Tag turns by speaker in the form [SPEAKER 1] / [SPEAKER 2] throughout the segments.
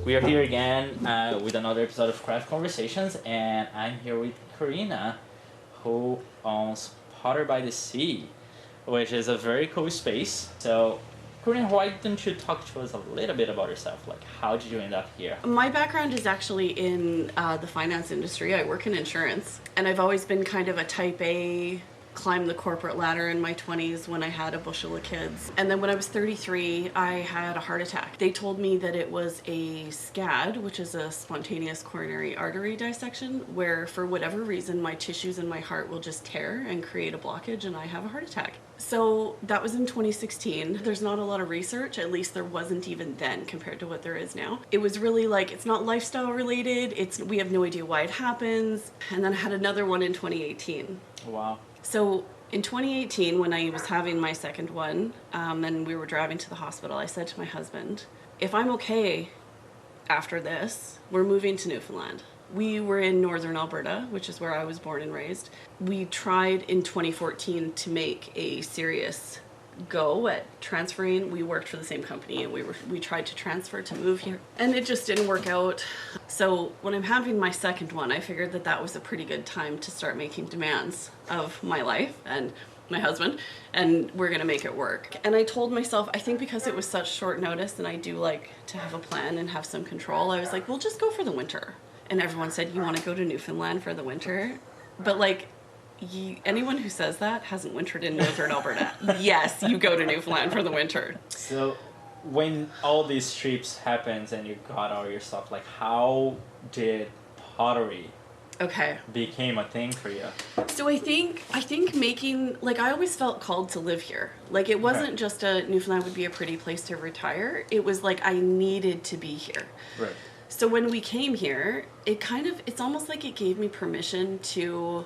[SPEAKER 1] We are here again with another episode of Craft Conversations, and I'm here with Karyna, who owns Potter by the Sea, which is a very cool space. So, Karyna, why don't you talk to us a little bit about yourself? Like, how did you end up here?
[SPEAKER 2] My background is actually in the finance industry. I work in insurance, and I've always been kind of a type A, climbed the corporate ladder in my 20s when I had a bushel of kids. And then when I was 33, I had a heart attack. They told me that it was a SCAD, which is a spontaneous coronary artery dissection, where for whatever reason my tissues in my heart will just tear and create a blockage and I have a heart attack. So that was in 2016. There's not a lot of research, at least there wasn't even then compared to what there is now. It was really like, it's not lifestyle related, we have no idea why it happens. And then I had another one in 2018.
[SPEAKER 1] Wow.
[SPEAKER 2] So in 2018, when I was having my second one, and we were driving to the hospital, I said to my husband, if I'm okay after this, we're moving to Newfoundland. We were in northern Alberta, which is where I was born and raised. We tried in 2014 to make a serious go at transferring. We worked for the same company and we tried to transfer to move here, and it just didn't work out. So when I'm having my second one, I figured that that was a pretty good time to start making demands of my life and my husband, and we're gonna make it work. And I told myself, I think because it was such short notice and I do like to have a plan and have some control, I was like, we'll just go for the winter. And everyone said, you want to go to Newfoundland for the winter? But like, anyone who says that hasn't wintered in northern Alberta. Yes, you go to Newfoundland for the winter.
[SPEAKER 1] So, when all these trips happened and you got all your stuff, like, how did pottery became a thing for you?
[SPEAKER 2] So I think making, like, I always felt called to live here. Like, it wasn't just a Newfoundland would be a pretty place to retire. It was like I needed to be here.
[SPEAKER 1] Right.
[SPEAKER 2] So when we came here, it's almost like it gave me permission to,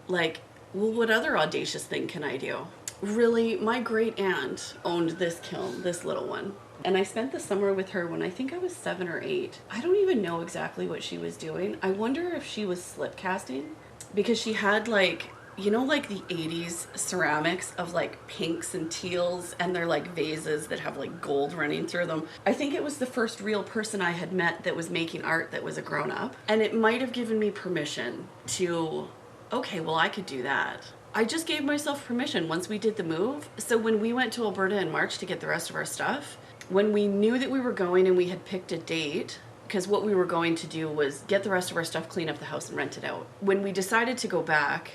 [SPEAKER 2] like, well, what other audacious thing can I do? Really, my great aunt owned this kiln, this little one. And I spent the summer with her when I think I was 7 or 8. I don't even know exactly what she was doing. I wonder if she was slip casting, because she had, like, you know, like the 80s ceramics of like pinks and teals, and they're like vases that have like gold running through them. I think it was the first real person I had met that was making art that was a grown up. And it might have given me permission to, okay, well, I could do that. I just gave myself permission once we did the move. So when we went to Alberta in March to get the rest of our stuff, when we knew that we were going and we had picked a date, because what we were going to do was get the rest of our stuff, clean up the house, and rent it out. When we decided to go back,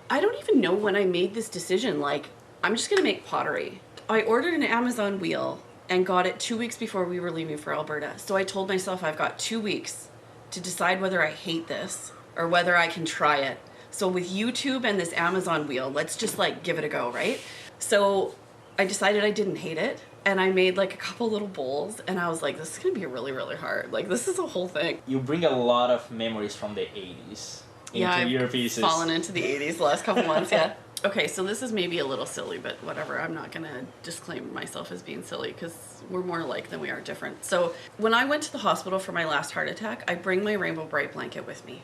[SPEAKER 2] I don't even know when I made this decision, like, I'm just gonna make pottery. I ordered an Amazon wheel and got it 2 weeks before we were leaving for Alberta. So I told myself I've got 2 weeks to decide whether I hate this or whether I can try it. So with YouTube and this Amazon wheel, let's just like give it a go, right? So I decided I didn't hate it, and I made like a couple little bowls, and I was like, this is gonna be really, really hard. Like, this is a whole thing.
[SPEAKER 1] You bring a lot of memories from the 80s into your pieces.
[SPEAKER 2] Fallen into the 80s the last couple months, yeah. Okay, so this is maybe a little silly, but whatever. I'm not gonna disclaim myself as being silly because we're more alike than we are different. So when I went to the hospital for my last heart attack, I bring my Rainbow Bright blanket with me.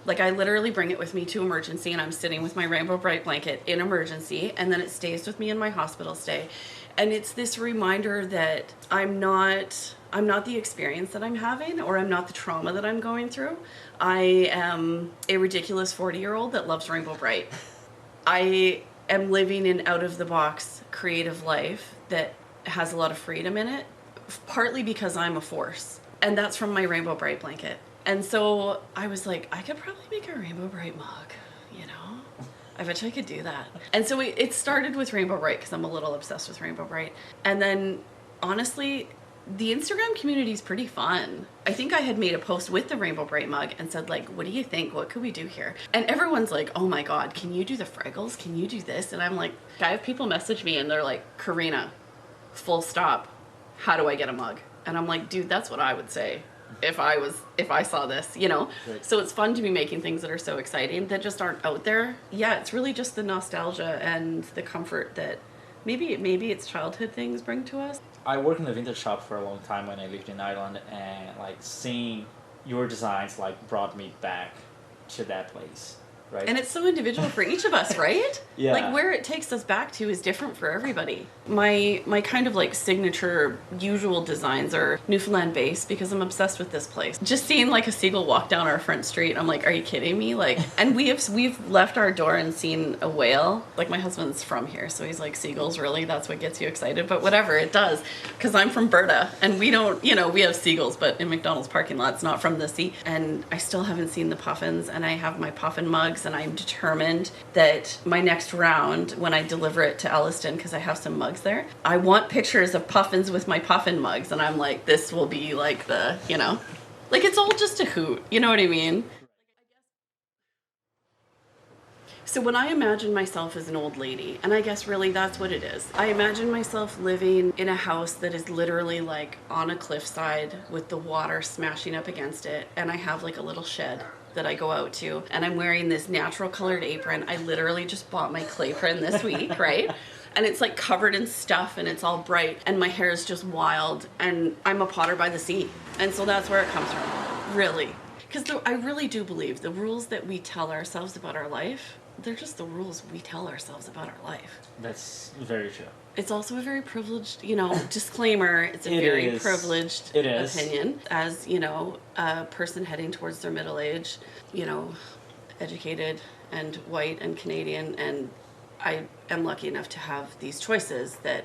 [SPEAKER 2] Like, I literally bring it with me to emergency, and I'm sitting with my Rainbow Bright blanket in emergency, and then it stays with me in my hospital stay. And it's this reminder that I'm not the experience that I'm having, or I'm not the trauma that I'm going through. I am a ridiculous 40-year-old that loves Rainbow Bright. I am living an out-of-the-box creative life that has a lot of freedom in it, partly because I'm a force. And that's from my Rainbow Bright blanket. And so I was like, I could probably make a Rainbow Bright mug, you know? I bet you I could do that. And so it started with Rainbow Bright because I'm a little obsessed with Rainbow Bright. And then, honestly, the Instagram community is pretty fun. I think I had made a post with the Rainbow Bright mug and said, like, what do you think? What could we do here? And everyone's like, oh my God, can you do the Fraggles? Can you do this? And I'm like, I have people message me and they're like, Karyna, full stop, how do I get a mug? And I'm like, dude, that's what I would say if I saw this, you know? Right. So it's fun to be making things that are so exciting that just aren't out there. Yeah, it's really just the nostalgia and the comfort that maybe it's childhood things bring to us.
[SPEAKER 1] I worked in a vintage shop for a long time when I lived in Ireland, and like seeing your designs like brought me back to that place. Right.
[SPEAKER 2] And it's so individual for each of us, right?
[SPEAKER 1] Yeah.
[SPEAKER 2] Like where it takes us back to is different for everybody. My kind of like signature usual designs are Newfoundland based because I'm obsessed with this place. Just seeing like a seagull walk down our front street, I'm like, are you kidding me? Like, and we've left our door and seen a whale. Like my husband's from here, so he's like, seagulls, really? That's what gets you excited? But whatever, it does. Because I'm from Berta and we don't, we have seagulls, but in McDonald's parking lot, it's not from the sea. And I still haven't seen the puffins, and I have my puffin mugs, and I'm determined that my next round, when I deliver it to Elliston, because I have some mugs there, I want pictures of puffins with my puffin mugs, and I'm like, this will be like the, like it's all just a hoot, you know what I mean? So when I imagine myself as an old lady, and I guess really that's what it is, I imagine myself living in a house that is literally like on a cliffside with the water smashing up against it, and I have like a little shed that I go out to, and I'm wearing this natural colored apron. I literally just bought my clay print this week, right? And it's like covered in stuff and it's all bright, and my hair is just wild, and I'm a potter by the sea. And so that's where it comes from, really. Because I really do believe the rules that we tell ourselves about our life, they're just the rules we tell ourselves about our life.
[SPEAKER 1] That's very true.
[SPEAKER 2] It's also a very privileged, disclaimer, it's a very privileged opinion. As, a person heading towards their middle age, educated and white and Canadian, and I am lucky enough to have these choices that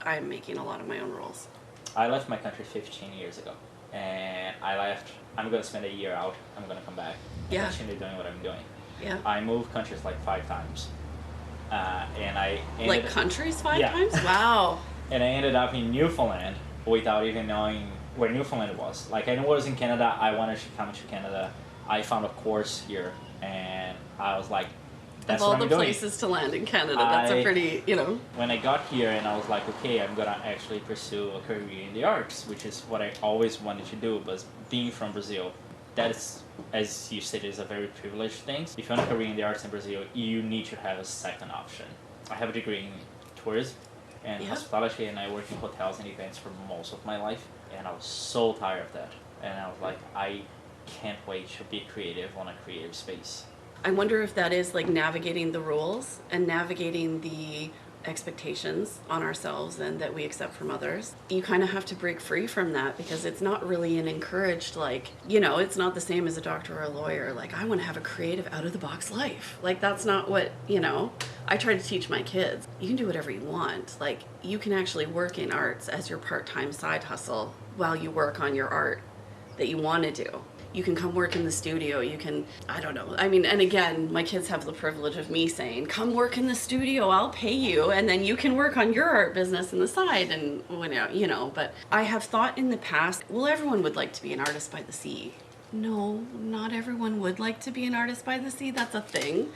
[SPEAKER 2] I'm making a lot of my own rules.
[SPEAKER 1] I left my country 15 years ago, and I'm going to spend a year out, I'm going to come back, and continue doing what I'm doing.
[SPEAKER 2] Yeah.
[SPEAKER 1] I moved countries like 5 times. And I
[SPEAKER 2] ended countries 5 times? Wow.
[SPEAKER 1] And I ended up in Newfoundland without even knowing where Newfoundland was. Like, I knew I was in Canada. I wanted to come to Canada. I found a course here, and I was like, that's what I'm doing.
[SPEAKER 2] Of all the places to land in Canada, that's a pretty,
[SPEAKER 1] When I got here, and I was like, okay, I'm going to actually pursue a career in the arts, which is what I always wanted to do, but being from Brazil, that is, as you said, is a very privileged thing. If you want a career in the arts in Brazil, you need to have a second option. I have a degree in tourism and hospitality, and I work in hotels and events for most of my life, and I was so tired of that. And I was like, I can't wait to be creative on a creative space.
[SPEAKER 2] I wonder if that is like navigating the rules and navigating the expectations on ourselves and that we accept from others. You kind of have to break free from that, because it's not really an encouraged, it's not the same as a doctor or a lawyer. Like, I want to have a creative out of the box life. Like, that's not what, I try to teach my kids. You can do whatever you want. Like, you can actually work in arts as your part-time side hustle while you work on your art that you want to do. You can come work in the studio. You can, I don't know. I mean, and again, my kids have the privilege of me saying, come work in the studio, I'll pay you, and then you can work on your art business on the side, and but I have thought in the past, well, everyone would like to be an artist by the sea. No, not everyone would like to be an artist by the sea. That's a thing.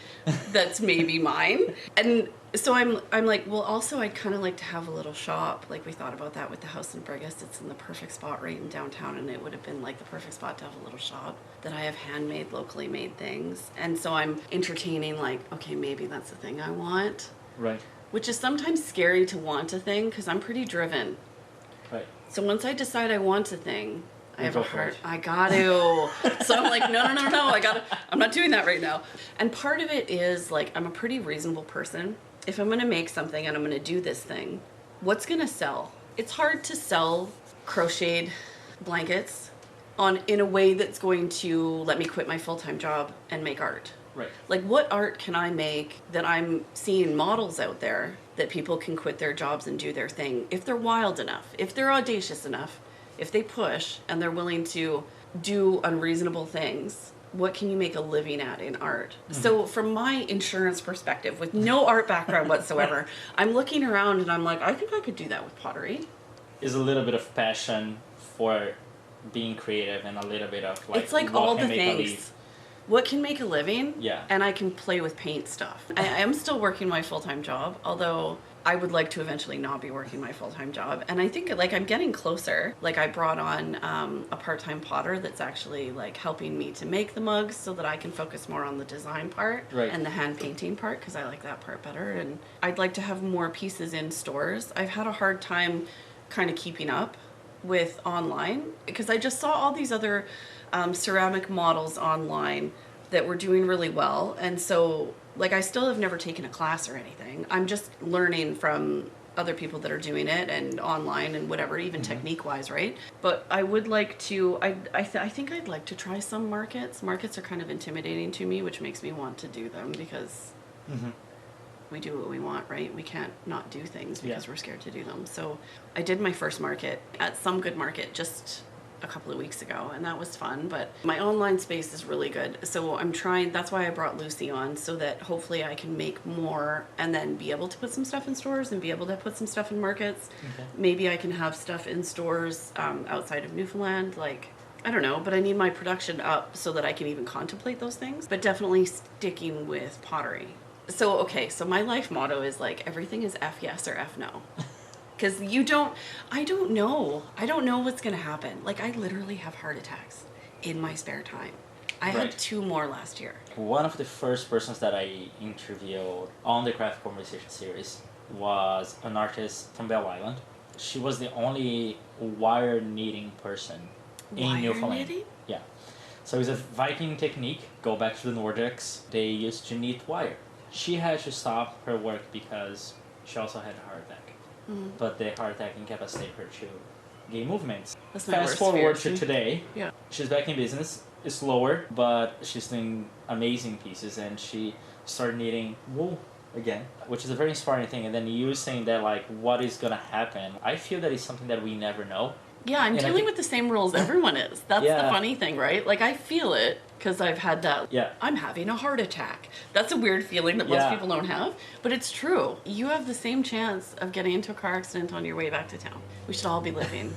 [SPEAKER 2] That's maybe mine. And so I'm like, well, also I'd kind of like to have a little shop. Like, we thought about that with the house in Brigus. It's in the perfect spot right in downtown, and it would have been like the perfect spot to have a little shop that I have handmade, locally made things. And so I'm entertaining like, okay, maybe that's the thing I want.
[SPEAKER 1] Right. Which
[SPEAKER 2] is sometimes scary to want a thing, because I'm pretty driven.
[SPEAKER 1] Right.
[SPEAKER 2] So once I decide I want a thing, I have a heart. I got to. So I'm like, no. I'm not doing that right now. And part of it is like, I'm a pretty reasonable person. If I'm going to make something and I'm going to do this thing, what's going to sell? It's hard to sell crocheted blankets in a way that's going to let me quit my full-time job and make art.
[SPEAKER 1] Right.
[SPEAKER 2] Like, what art can I make that I'm seeing models out there that people can quit their jobs and do their thing if they're wild enough, if they're audacious enough, if they push and they're willing to do unreasonable things? What can you make a living at in art? Mm-hmm. So from my insurance perspective, with no art background whatsoever, I'm looking around and I'm like, I think I could do that with pottery.
[SPEAKER 1] Is a little bit of passion for being creative and a little bit of like,
[SPEAKER 2] it's like all the things. What can make a living?
[SPEAKER 1] Yeah.
[SPEAKER 2] And I can play with paint stuff. I am still working my full-time job, although I would like to eventually not be working my full-time job. And I think like I'm getting closer. Like, I brought on a part-time potter that's actually like helping me to make the mugs so that I can focus more on the design part and the hand painting part, because I like that part better. And I'd like to have more pieces in stores. I've had a hard time kind of keeping up with online, because I just saw all these other ceramic models online that were doing really well. And so, like, I still have never taken a class or anything. I'm just learning from other people that are doing it and online and whatever, even technique wise, right? But I would like to, I think I'd like to try some markets. Markets are kind of intimidating to me, which makes me want to do them because we do what we want, right? We can't not do things because we're scared to do them. So I did my first market at some good market just a couple of weeks ago, and that was fun. But my online space is really good, so I'm trying. That's why I brought Lucy on, so that hopefully I can make more and then be able to put some stuff in stores and be able to put some stuff in markets. Maybe I can have stuff in stores outside of Newfoundland, like, I don't know, but I need my production up so that I can even contemplate those things, but definitely sticking with pottery. So okay, so my life motto is like, everything is F yes or F no. Because I don't know what's going to happen. Like, I literally have heart attacks in my spare time. I had 2 more last year.
[SPEAKER 1] One of the first persons that I interviewed on the Craft Conversation series was an artist from Bell Island. She was the only wire knitting person in Newfoundland.
[SPEAKER 2] Knitting?
[SPEAKER 1] Yeah. So it's a Viking technique. Go back to the Nordics. They used to knit wire. She had to stop her work because she also had a heart attack. But the heart attack incapacitated her to gain movements.
[SPEAKER 2] That's my
[SPEAKER 1] Fast
[SPEAKER 2] worst
[SPEAKER 1] forward
[SPEAKER 2] fear.
[SPEAKER 1] to today.
[SPEAKER 2] Yeah.
[SPEAKER 1] She's back in business. It's slower, but she's doing amazing pieces, and she started knitting wool again, which is a very inspiring thing. And then you saying that, like, what is gonna happen? I feel that it's something that we never know.
[SPEAKER 2] Yeah, I'm dealing with the same rules everyone is. That's the funny thing, right? Like, I feel it because I've had that.
[SPEAKER 1] Yeah.
[SPEAKER 2] I'm having a heart attack. That's a weird feeling that most people don't have, but it's true. You have the same chance of getting into a car accident on your way back to town. We should all be living